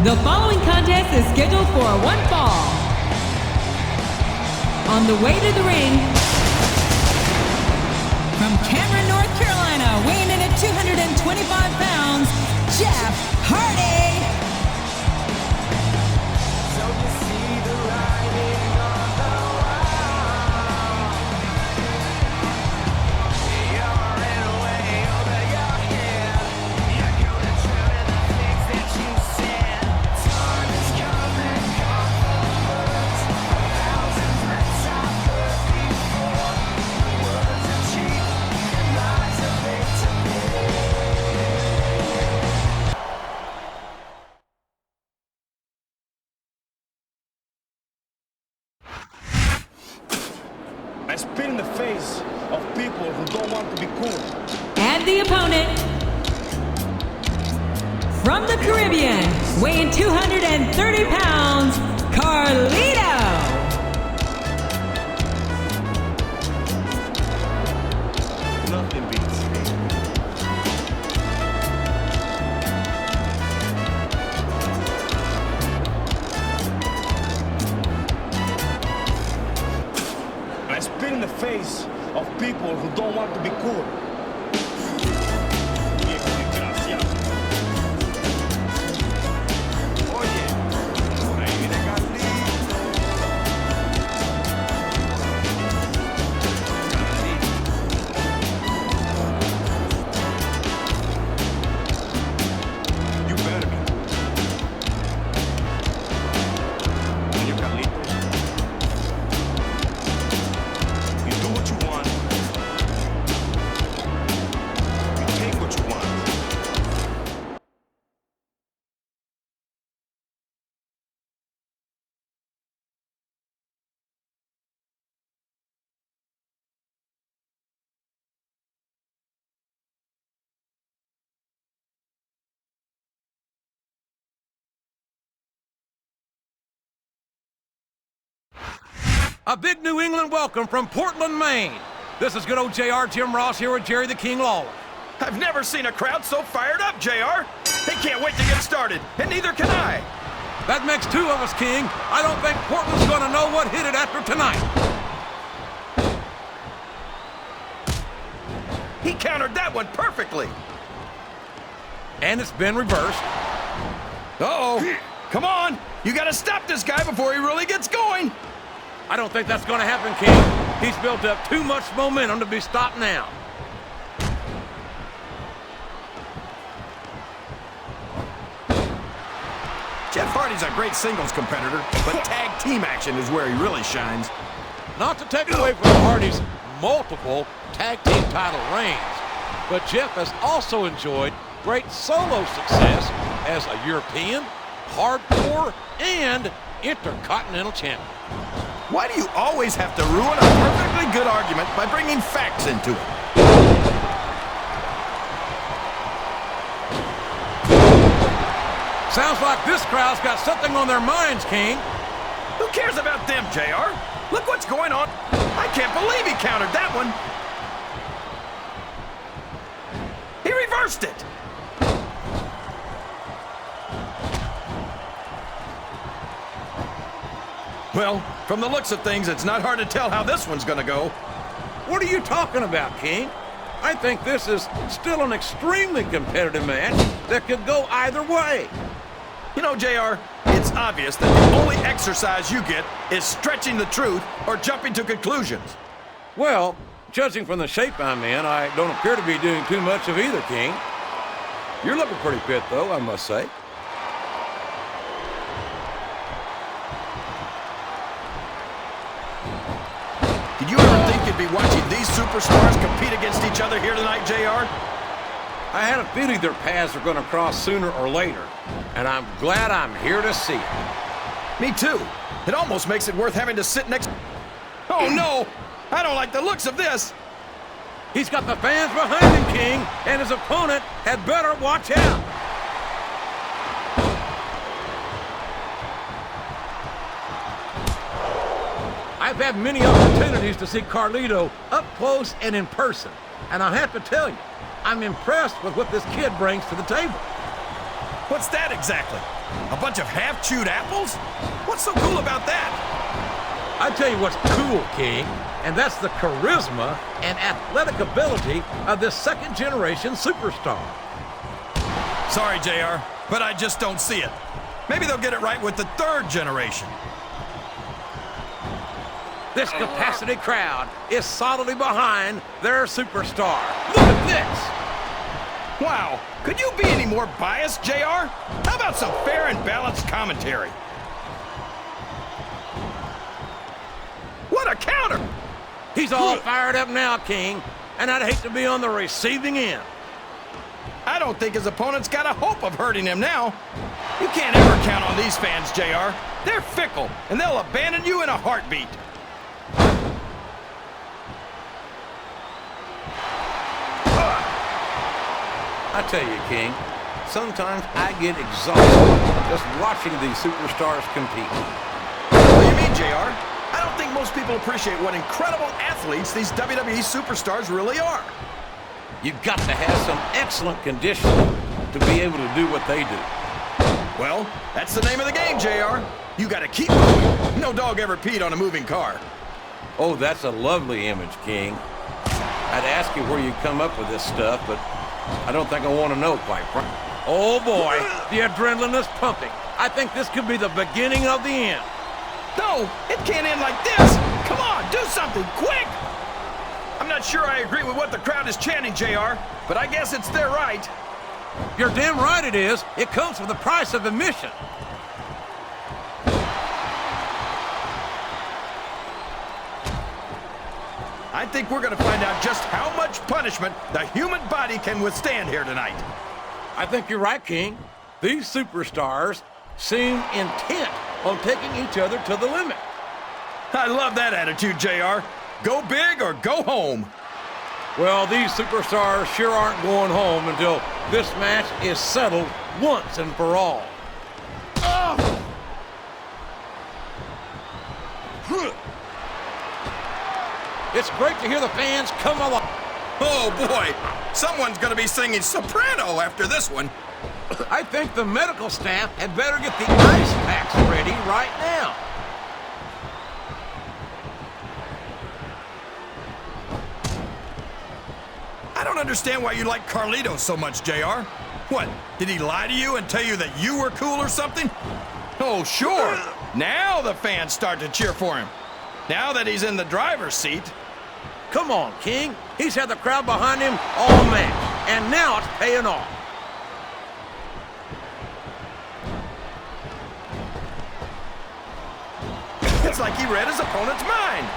The following contest is scheduled for one fall. On the way to the ring, from Cameron, North Carolina, weighing in at 225 pounds, Jeff Hardy. So you see the writing on the wall. You're in way over your head. You're going true to the things that you said. Time is coming, come forward. 1,000 threats I've heard before. Words are cheap and lies are made to pay. I spit in the face of people who don't want to be cool. And the opponent, from the Caribbean, weighing 230 pounds, Carlito. Nothing beats me. I spit in the face of people who don't want to be cool. Viejo desgraciado. Oye, por ahí viene Carlito. You better be. Señor Carlito. You do what you want. You take what you want. A big New England welcome from Portland, Maine. This is good old JR, Jim Ross here with Jerry the King Lawler. I've never seen a crowd so fired up, JR. They can't wait to get started, and neither can I. That makes two of us, King. I don't think Portland's gonna know what hit it after tonight. He countered that one perfectly. And it's been reversed. Uh-oh. Come on. You got to stop this guy before he really gets going. I don't think that's gonna happen, King. He's built up too much momentum to be stopped now. Jeff Hardy's a great singles competitor, but tag team action is where he really shines. Not to take away from Hardy's multiple tag team title reigns, but Jeff has also enjoyed great solo success as a European, hardcore, and intercontinental champion. Why do you always have to ruin a perfectly good argument by bringing facts into it? Sounds like this crowd's got something on their minds, King. Who cares about them, JR? Look what's going on. I can't believe he countered that one. He reversed it. Well, from the looks of things, it's not hard to tell how this one's gonna go. What are you talking about, King? I think this is still an extremely competitive match that could go either way. You know, JR, it's obvious that the only exercise you get is stretching the truth or jumping to conclusions. Well, judging from the shape I'm in, I don't appear to be doing too much of either, King. You're looking pretty fit, though, I must say. Did you ever think you'd be watching these superstars compete against each other here tonight, JR? I had a feeling their paths are going to cross sooner or later, and I'm glad I'm here to see it. Me too. It almost makes it worth having to sit next... Oh, no! I don't like the looks of this! He's got the fans behind him, King, and his opponent had better watch out. I've had many opportunities to see Carlito up close and in person, and I have to tell you, I'm impressed with what this kid brings to the table. What's that exactly? A bunch of half-chewed apples? What's so cool about that? I tell you what's cool, King, and that's the charisma and athletic ability of this second-generation superstar. Sorry, JR, but I just don't see it. Maybe they'll get it right with the third generation. This capacity crowd is solidly behind their superstar. Look at this! Wow, could you be any more biased, JR? How about some fair and balanced commentary? What a counter! He's all fired up now, King, and I'd hate to be on the receiving end. I don't think his opponent's got a hope of hurting him now. You can't ever count on these fans, JR. They're fickle, and they'll abandon you in a heartbeat. I tell you, King, sometimes I get exhausted just watching these superstars compete. What do you mean, JR? I don't think most people appreciate what incredible athletes these WWE superstars really are. You've got to have some excellent conditioning to be able to do what they do. Well, that's the name of the game, JR. You gotta keep moving. No dog ever peed on a moving car. Oh, that's a lovely image, King. I'd ask you where you come up with this stuff, but I don't think I want to know, quite frankly. Oh, boy, the adrenaline is pumping. I think this could be the beginning of the end. No, it can't end like this. Come on, do something, quick! I'm not sure I agree with what the crowd is chanting, JR, but I guess it's their right. You're damn right it is. It comes with the price of admission. I think we're gonna find out just how much punishment the human body can withstand here tonight. I think you're right, King. These superstars seem intent on taking each other to the limit. I love that attitude, JR. Go big or go home. Well, these superstars sure aren't going home until this match is settled once and for all. It's great to hear the fans come along. Oh boy, someone's gonna be singing soprano after this one. I think the medical staff had better get the ice packs ready right now. I don't understand why you like Carlito so much, JR. What, did he lie to you and tell you that you were cool or something? Oh, sure. Now the fans start to cheer for him. Now that he's in the driver's seat. Come on, King. He's had the crowd behind him all match, and now it's paying off. It's like he read his opponent's mind.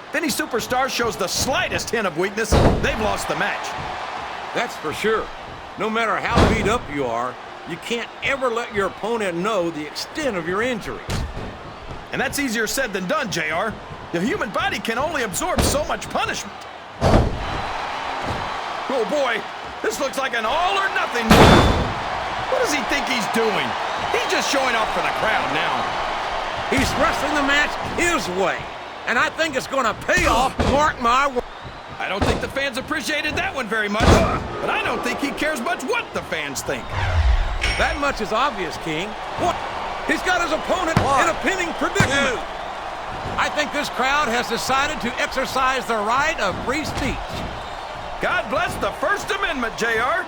If any superstar shows the slightest hint of weakness, they've lost the match. That's for sure. No matter how beat up you are, you can't ever let your opponent know the extent of your injuries. And that's easier said than done, JR. The human body can only absorb so much punishment. Oh boy, this looks like an all or nothing move. What does he think he's doing? He's just showing off for the crowd now. He's wrestling the match his way, and I think it's going to pay off, mark my words. I don't think the fans appreciated that one very much, but I don't think he cares much what the fans think. That much is obvious, King. What? He's got his opponent in a pinning predicament. I think this crowd has decided to exercise the right of free speech. God bless the First Amendment, JR.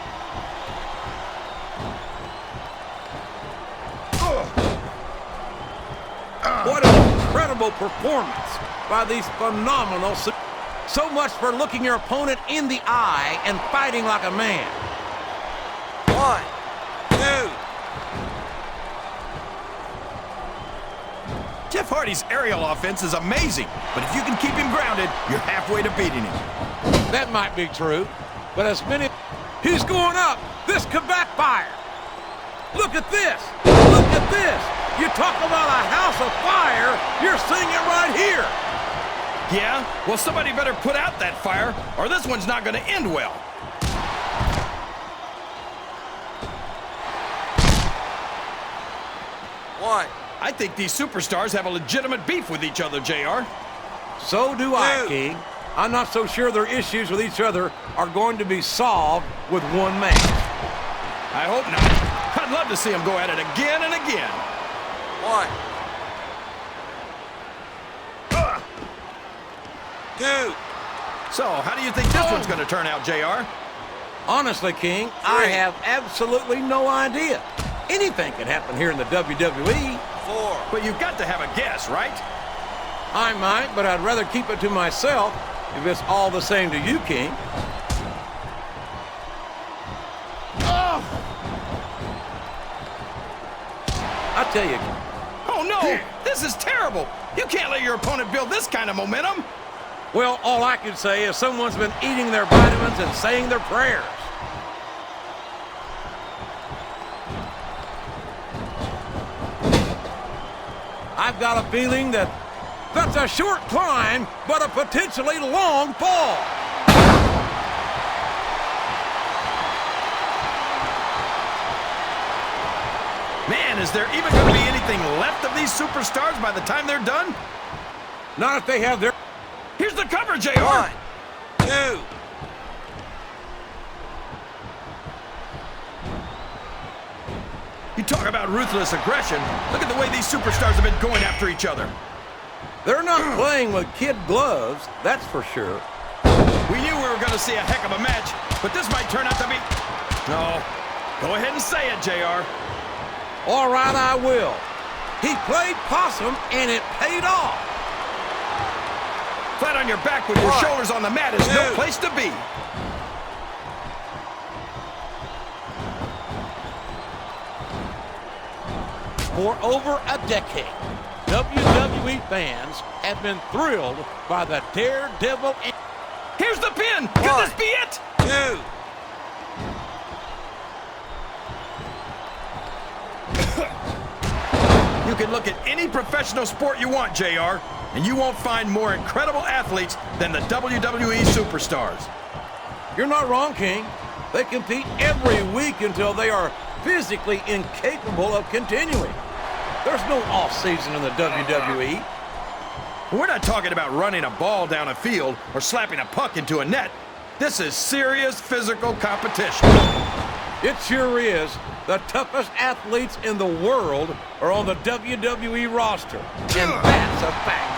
What an incredible performance by these phenomenal so much for looking your opponent in the eye and fighting like a man. 1, 2. Jeff Hardy's aerial offense is amazing, but if you can keep him grounded, you're halfway to beating him. That might be true, but as many... He's going up. This could backfire. Look at this. Look at this. You talk about a house of fire, you're seeing it right here. Yeah? Well, somebody better put out that fire, or this one's not going to end well. What? I think these superstars have a legitimate beef with each other, JR. So do I, King. I'm not so sure their issues with each other are going to be solved with one match. I hope not. I'd love to see them go at it again and again. 1, 2. So, how do you think this one's going to turn out, JR? Honestly, King, I have absolutely no idea. Anything can happen here in the WWE. 4. But you've got to have a guess, right? I might, but I'd rather keep it to myself if it's all the same to you, King. I tell you, Oh, no! This is terrible! You can't let your opponent build this kind of momentum! well, all I can say is someone's been eating their vitamins and saying their prayers. I've got a feeling that that's a short climb, but a potentially long fall. Man, is there even going to be anything left of these superstars by the time they're done? Not if they have their... Here's the cover, JR! 1, 2. You talk about ruthless aggression. Look at the way these superstars have been going after each other. They're not playing with kid gloves, that's for sure. We knew we were going to see a heck of a match, but this might turn out to be... No. Go ahead and say it, JR. All right, I will. He played possum, and it paid off. Flat on your back with your 1, shoulders on the mat is no 2. place to be. For over a decade, WWE fans have been thrilled by the Daredevil. Here's the pin! Could 1, this be it? 2. You can look at any professional sport you want, JR, and you won't find more incredible athletes than the WWE superstars. You're not wrong, King. They compete every week until they are physically incapable of continuing. There's no off-season in the WWE. We're not talking about running a ball down a field or slapping a puck into a net. This is serious physical competition. It sure is. The toughest athletes in the world are on the WWE roster, and that's a fact.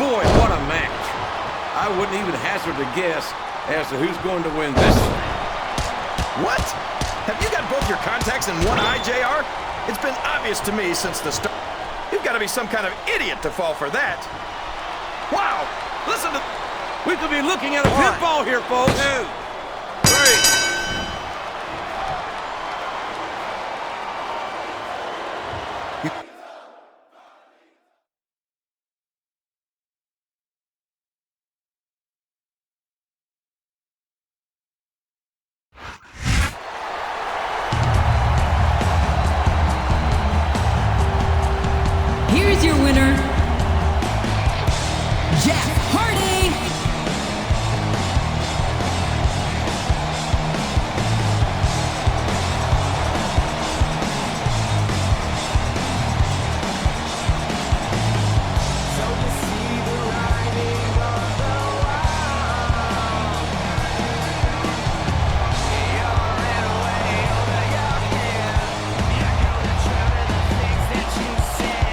Boy, what a match. I wouldn't even hazard a guess as to who's going to win this thing. What? Have you got both your contacts in one eye, JR? It's been obvious to me since the start. You've got to be some kind of idiot to fall for that. Wow! Listen to... We could be looking at a 1, pinfall here, folks. 2.